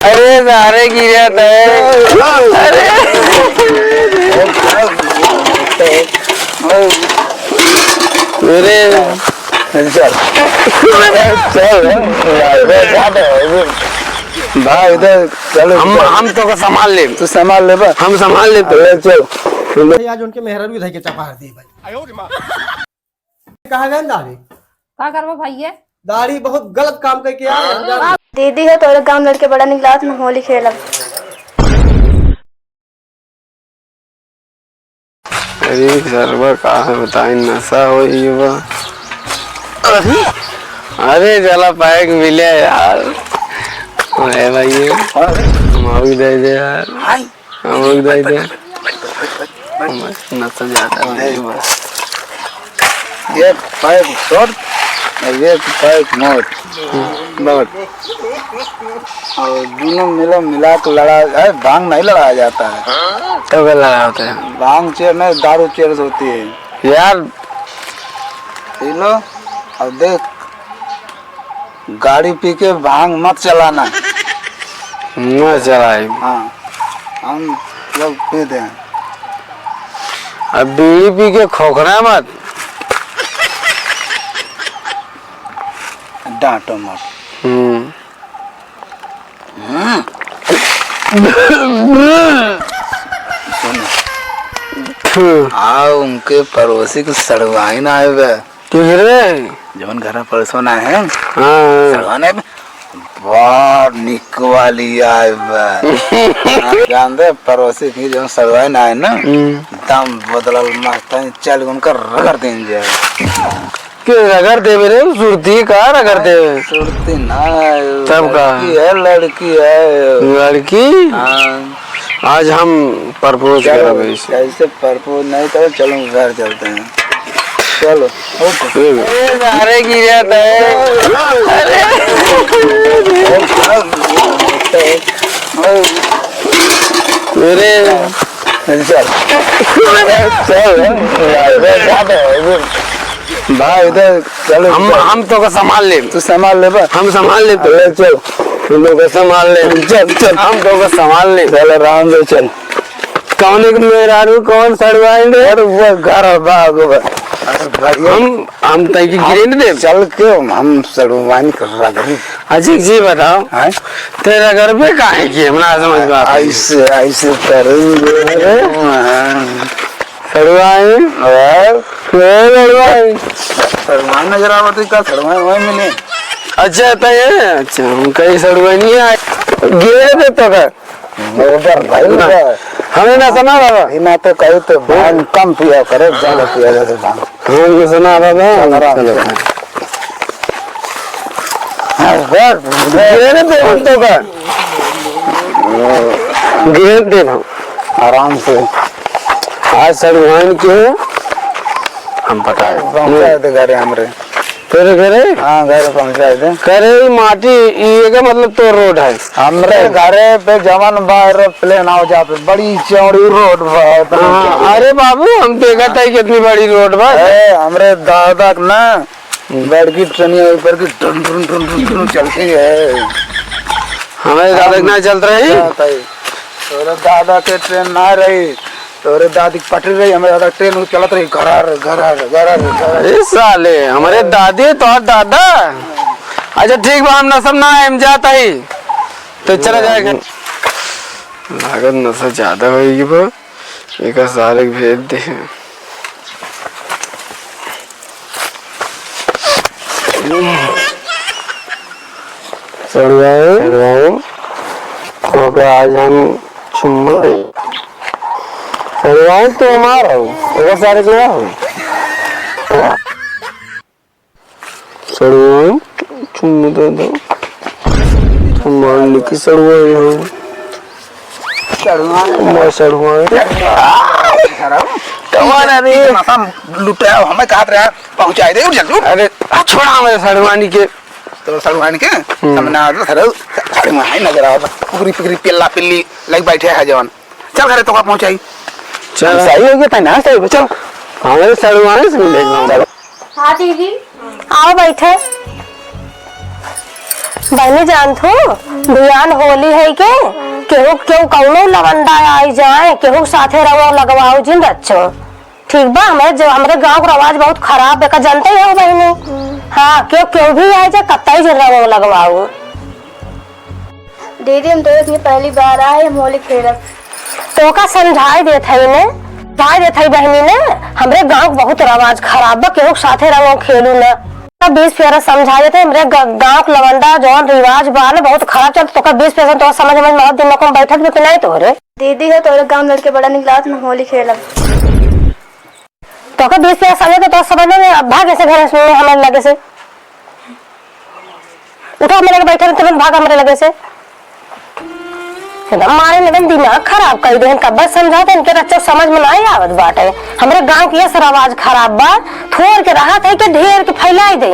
अरे सारे गिरा था। अरे चल भाई इधर चलो, हम तो संभाल ले, तू संभाल ले, हम संभाल ले। चल आज उनके मेहरर भी के चपा दी भाई। कहा गए दाढ़ी क्या करवा भाई है? दाढ़ी बहुत गलत काम करके यार। दीदी है तो गांव लड़के बड़ा निकला तो होली खेला। अरे सर्वर कहा बताए नशा हो ये। अरे चला पैक मिले यार। अरे भाई हम दे दे यार, हम दे दे। नशा ज्यादा है बस। ये पैक शॉर्ट, ये पैक नोट नोट और दोनों मिला के लड़ा है। भांग नहीं लड़ाया जाता है, तो क्या लड़ा होता है? भांग चेयर नहीं, दारू चेयर होती है यार। पी लो और देख, गाड़ी पी के भांग मत चलाना। मत चलाए। हाँ हम लोग पीते हैं। अब बीड़ी पी के खोखना मत, डांटो मत। आओ उनके पड़ोसी को सड़वाई ना आए जवन घर पड़ोसो ना है सड़वाने में बहुत निक वाली आए जान दे। पड़ोसी की जो सड़वाई ना है ना, दम बदलल मारता है। चल उनका रगड़ दें जाए। रगड़ दे मेरे सुरती का रगड़ दे। सुरती ना तब का लड़की है लड़की। आज हम प्रपोज करेंगे। ऐसे प्रपोज नहीं करो, चलो घर चलते हैं। चलो सारे गिरा था। भाई इधर चलो, हम तो संभाल ले, तू संभाल ले, हम संभाल ले। चल तुम लोग संभाल ले। चल चल हम तो संभाल ले। चल आराम से चल। कौन एक मेहरारू कौन सड़वाएंगे? अरे वो घर भागो हम तय की गिरे न दे। चल क्यों हम सड़वाइन कर रहा है। अच्छा जी बताओ, तेरा घर पे काहे की हमरा समझ में आता? ऐसे ऐसे करेंगे सड़वाए और सड़वाए सड़वाए नजर आवती का सड़वाए वही मिले। अच्छा तो ये अच्छा हम कहीं सड़वाए नहीं आए गिरे दे तो का हमें ना सुना बाबा। ना तो कहीं तो भांग कम पिया करे, ज्यादा पिया जाए भांग। हमें सुना बाबा। गिरे दे तो का गिरे दे आराम से। आज सड़वाइन क्यों हम पता है घर हमरे तेरे घरे। हाँ घर पहुँचा दे करे माटी ये का मतलब तो रोड है हमरे घरे पे जवन बाहर प्लेन आओ जाते बड़ी चौड़ी रोड। अरे बाबू हम देखा था कितनी बड़ी रोड बा। हमरे दादा ना बड़की ट्रेनिया ऊपर की टन टन टन टन चलती है। हमारे दादा ना चल रहे हैं। तोरे दादा के ट्रेन ना रही, तोरे दादी पटरी रही, हमारे दादा ट्रेन चलत रही घरार घरार घरार। इस साले हमारे दादी तो दादा। अच्छा ठीक बा, हम नसब ना हम जाता ही तो चला जाएगा। लागत नशा ज्यादा होगी वो, एक सारे भेज दे। सड़वाओ आज हम चुम्मा सड़वाओ तो हमारा हो सारे क्या हो सड़वाओ चुम्मा दे दो मान की सड़वाई हो लुटा हमें कहा पहुँचाए दे जल्दी। अरे छोड़ा हमारे सड़वानी के तो सड़वानी के सामने नजर आओ पूरी पिकरी पिल्ला पिल्ली लग बैठे है जवान। चल घरे तो पहुँचाई। चल सही हो गया ना, सही चल हमारे सड़वाने से मिलेगा। हाँ दीदी आओ बैठे। बहनी जानथू बियान होली है के केहू केहू कौनो लवंडा आई जाए केहू साथे रंगो लगवाओ जिन रच्छो ठीक बा। हमारे गांव का रवाज बहुत खराब है जानते हो बहनी। हाँ केहू भी आए जाए कत्ताई जिन रंगो लगवाओ। दीदी हम तो पहली बार आए हम होली खेलब तो का समझाई देत है ने समझाई देत है बहनी ने हमरे गांव बहुत रवाज खराब बा केहू साथे रंगो खेलू ना 20 फेरा समझा देते हमरे गांव के लवंडा जौन रिवाज बा ना बहुत खराब चल तो 20 फेरा तो समझ में बहुत दिन को बैठक भी नहीं तोरे दीदी है तोरे गांव लड़के बड़ा निकला तो होली खेलब तो 20 फेरा समझ तो समझ में भाग ऐसे घर में हमारे लगे से उठो मेरे बैठे तुरंत भाग हमारे लगे से हमारे मैडम दिमाग खराब कर दे कब समझाते इनके बच्चों समझ में नहीं आवत बाटे। हमारे गांव की ये आवाज खराब बा थोड़ के रहा था कि ढेर के फैलाई दे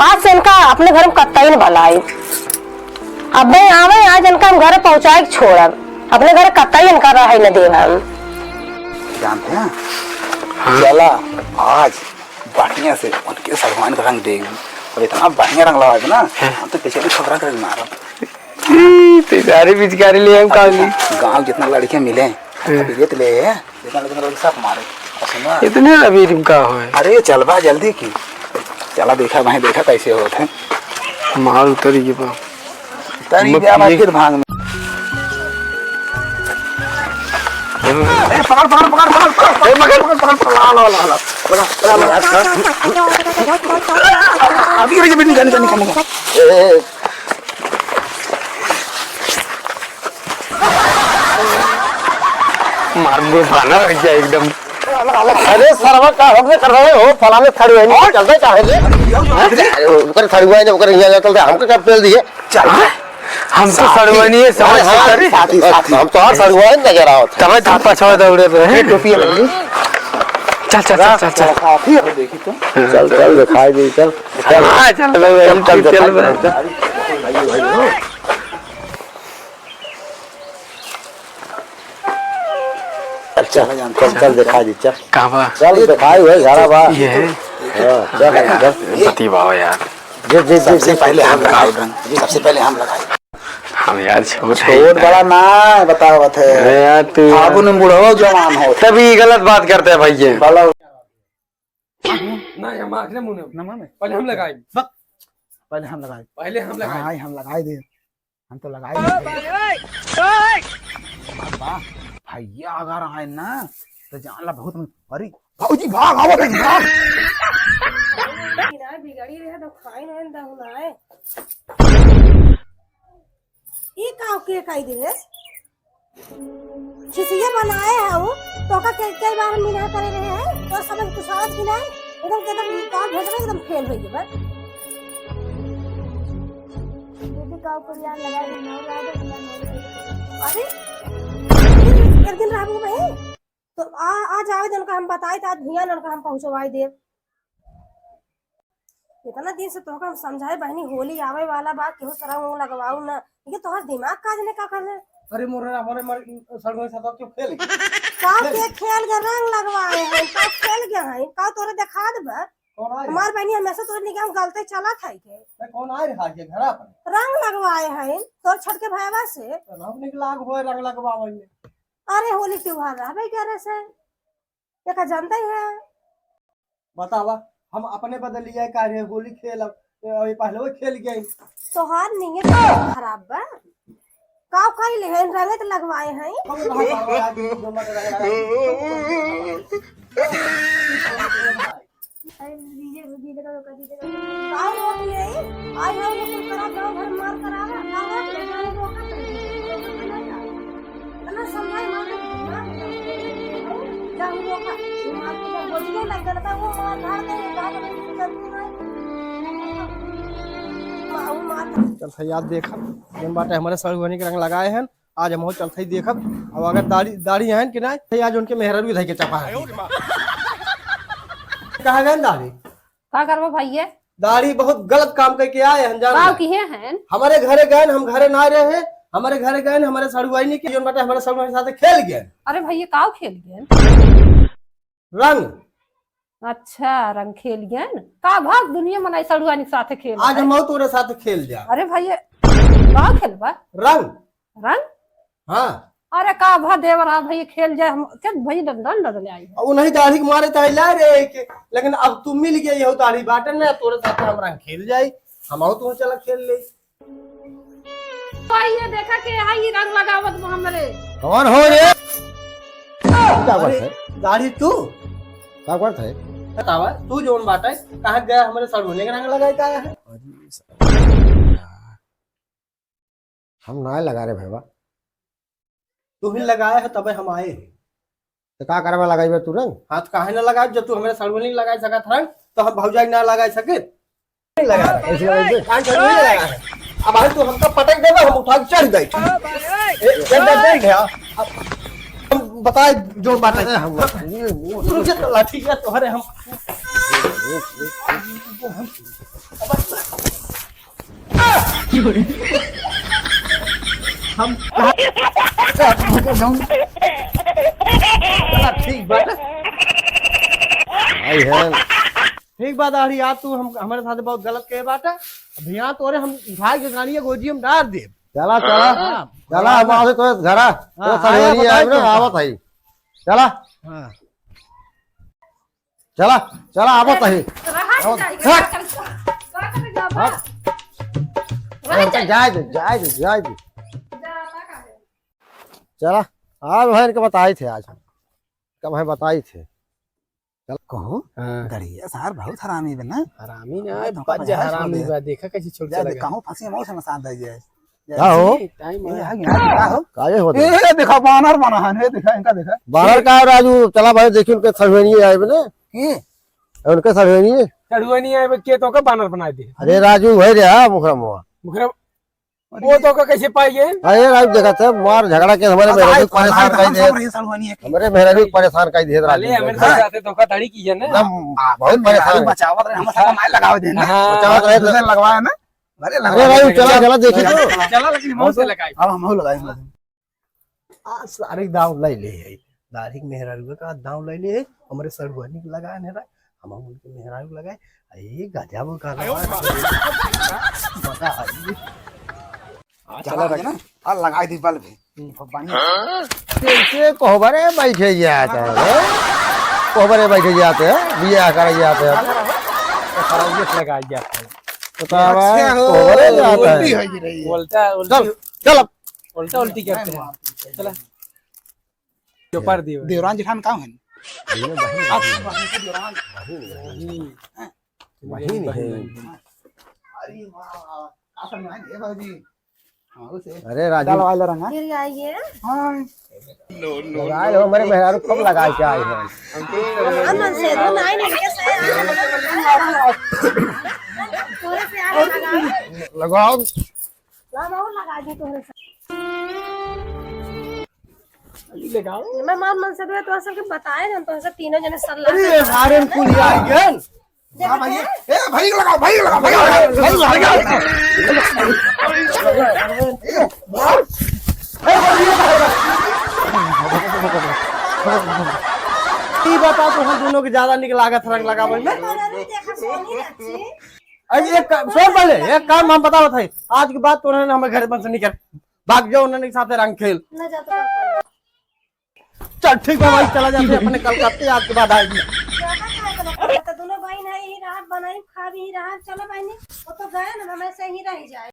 आज से इनका अपने घर में कत्ता ही न भलाई अब आवे आज इनका हम घर पहुंचाए छोड़ब अपने घर कत्ता ही इनका रहा न दे हम जानते हैं। चला आज बढ़िया से उनके सलमान का रंग देगी और इतना बढ़िया रंग लगा ना हम तो पीछे भी खबरा कर मारा सारी पिचकारी ले हम काली गांव जितना लड़के मिले रेत ले जितना लड़के साथ मारे इतने अभी का हो अरे चल बा जल्दी की चला देखा वहीं देखा कैसे होते हैं माल उतर ये बा तरी फिर भांग में पकड़ पकड़ पकड़ पकड़ मगर पकड़ पकड़ अभी ये भी निकल मारने खाना रख जाए एकदम। अरे सरवा का हमसे कर रहे हो फलाने खड़ी है नहीं चलते चाहे ऊपर खड़ी हुआ है ऊपर यहां चलते हमको कब पेल दिए चल हम तो सड़वानी है समझ हम तो और सड़वा नजर आओ समझ था पछवा दौड़े रहे टोपी लगी चल चल चल चल चल काफी देखी तो चल चल दिखाई दे चल हां चल चल चल चल चल दिखाई दे चल कहां बा चल दिखाई हुई घरा बा ये है चल पति बाबा यार जे सबसे पहले हम लगाए सबसे पहले हम लगाए हम यार छोड़ छोड़ बड़ा ना बताओ थे अरे यार तू आगू न बुढ़ो जवान हो तभी गलत बात करते हैं भाई ये भला ना हम आखने मुंह में पहले हम लगाए पहले हम लगाए पहले हम लगाए हाँ हम लगाए दे हम तो लगाए भैया अगर आए ना तो जान ला बहुत अरे भाऊजी भाग आओ भाग बिगड़ी रहे तो खाई नहीं दहुलाए ये काव के काई दे खिसिया बनाए है वो तो का कई बार मिना करे रहे हैं और समझ कुछ आवत की नहीं एकदम काव भेज रहे एकदम फेल हो गए दीदी काव को यार लगा दे ना लगा अरे एक दिन राबू भाई तो आज आवे दिन का हम बताए था आज भैया लड़का हम पहुंचवाई दे इतना दिन से तो हम समझाए बहनी होली आवे वाला बात केहू सरंग वो लगवाऊ ना ये तोहर दिमाग काज ने का कर अरे मोरे हमारे सड़कों साथ क्यों खेल का के खेल के रंग लगवाए हैं का खेल के हैं का तोरे दिखा देबे कौन आए हमार बहनी हमेशा तोरे निगाह में गलती चला था के कौन आए रहा के घर पर रंग लगवाए हैं तोर छट के भैया से हम निकला होए रंग लगवावे में अरे होली त्योहार रहबे करे से ये का जानते ही है बतावा हम अपने बदल लिया कार्य होली खेल अभी पहले वो खेल गए तोहार नीयत खराब बा काव काई ले हैं रंग तो लगवाए हैं अरे दीदी दीदी का दीदी का काव रोक ले आई है वो कुल करा गांव घर मार करावा काव रोक ले जाने रोका ना समय मार जाऊ रोका मार के बोझने लग गया था वो मार धार दे बात नहीं करती माऊ मार चल सही याद देखब जन बाटे हमारे सड़गोनी के रंग लगाए हैं आज हम चलते ही देखब अब अगर दाढ़ी दाढ़ी है कि नहीं आज उनके मेहरर भी धई के चपा है कहा गए दाढ़ी का करबो भैया दाढ़ी बहुत गलत काम करके आए हैं जान काव की है हमारे घरे गए हम घरे ना रहे हमारे घरे गए हमारे सड़ुआई नहीं की जन बाटे हमारे सड़ुआई के साथ खेल गए अरे भैया काव खेल गए रंग अच्छा रंग खेलिए का भाग दुनिया मनाई सड़ुआनी के साथे खेल आज हम तोरे साथ खेल जा अरे भैया का खेलबा रंग। रंग हाँ अरे का भा देवरा भैया खेल जाए हम क्या भैया डंडा ले आई अब नहीं दाढ़ी के मारे तो ला रे के, लेकिन अब तुम मिल गई हो दाढ़ी बाटन ना तोरे साथ हम रंग खेल जाई। हम तू चला खेल ले। भाई ये देखा के आई रंग लगावत हमरे कौन हो रे? क्या बात अरे, है? दाढ़ी तू क्या बात है? बतावा तू जोन बाटा है कहाँ गया हमारे सड़ोने का रंग लगाए का है? हम ना लगा रहे भैया। तू ही लगाया है तब हम आए। तो क्या करवा लगाई तू रंग? हाथ काहे ना लगाए जब तू हमारे सड़ोने नहीं लगा सकत रंग तो हम भौजाई ना लगा सके नहीं लगा है। अब आज तू हमका पटक देगा हम उठा के चढ़ गए। हम बताए जो बात है हम लाठी का तोहरे हम ठीक बात आई है। ठीक बात आ रही यार तू हम हमारे साथ बहुत गलत कहे बात है। भैया तोरे हम उठा के गाड़ी गोजी हम डाल दे। चला चला चला हम आवे तो घरा तो सड़ोनी है ना आवत है। चला चला चला आवत है। जाए दे चला आज भाई के बताए थे आज कब है बताई थे। चल कहो गड़िया सार बहुत हरामी बना। हरामी ना बज हरामी बा देखा कैसे छोड़ जा दे कहूं फंसी मौसम में साथ दे जाए। क्या हो टाइम ए आ गया क्या हो? काहे होते ए देखा बानर बना है देखा इनका देखा बाहर का राजू चला भाई देखिए उनके सड़ोनी आए बने ये उनके सड़ोनी चढ़ुआनी आए के तो का बानर बना दे अरे राजू भाई रे मुखरा मुआ मुखरा वो तो का कैसे पाई गए? अरे राजू देखा था मार झगड़ा के हमारे मेहरारू को परेशान कर दे हमारे मेहरारू को परेशान कर दे राजू ले हमें साथे धोखाधड़ी की है ना। एकदम बहुत परेशान बचावत रहे हम सारा मार लगावे दे ना हाँ। बचावत रहे तो- लगवाया ना। अरे अरे राजू चला चला देखिए तो चला लेकिन मुंह से लगाई अब हम लगाए सारे दाव ले ले है दाढ़ी के मेहरारू का दाव ले ले है हमारे सड़ुआनी के लगाए ने हम उनके मेहरारू लगाए ये गजब का चला रख ना और लगाई दी बल्ब भी बढ़िया। कैसे कोहबरे बैठे जाते हैं कोहबरे बैठे जाते हैं बिया कर जाते हैं खराब लगाई जाता है कोहबरे जाते हैं उल्टा चल चल उल्टा उल्टी करते हैं। चला जो पर दियो देवरान जेठान कहाँ है? वही नहीं अरे वाह आसन में है बाबूजी। हां उसे अरे राजू चलवा ले रंगा। फिर आइए हां लगाए हो हमारे मेहरारू कब लगाए क्या आए हैं अमन से तो नहीं नहीं से तोरे से आगे लगा लगाओ लगा दी तोरे से लगाओ मैं मान मन से तो असल के बताए ना तो ऐसे तीनों जने सल्ला अरे हारे कुलिया गन हां भाई ए भाई लगाओ भाई लगाओ भाई लगाओ ई बता तो हम दोनों के ज्यादा निक लागत रंग लगावे में। देखा सोनी अच्छी अरे एक सुन पहले एक काम हम बतावत है आज के बाद तो उन्होंने हमारे घर बंद से नहीं कर भाग जाओ उन्होंने के साथ रंग खेल। न जाता चल ठीक है भाई चला जाते अपने कल करते आज के बाद आएगी। तो दोनों भाई नहीं ही रात बनाई खा भी रहा चलो भाई वो तो गए ना मैं से ही रह जाए।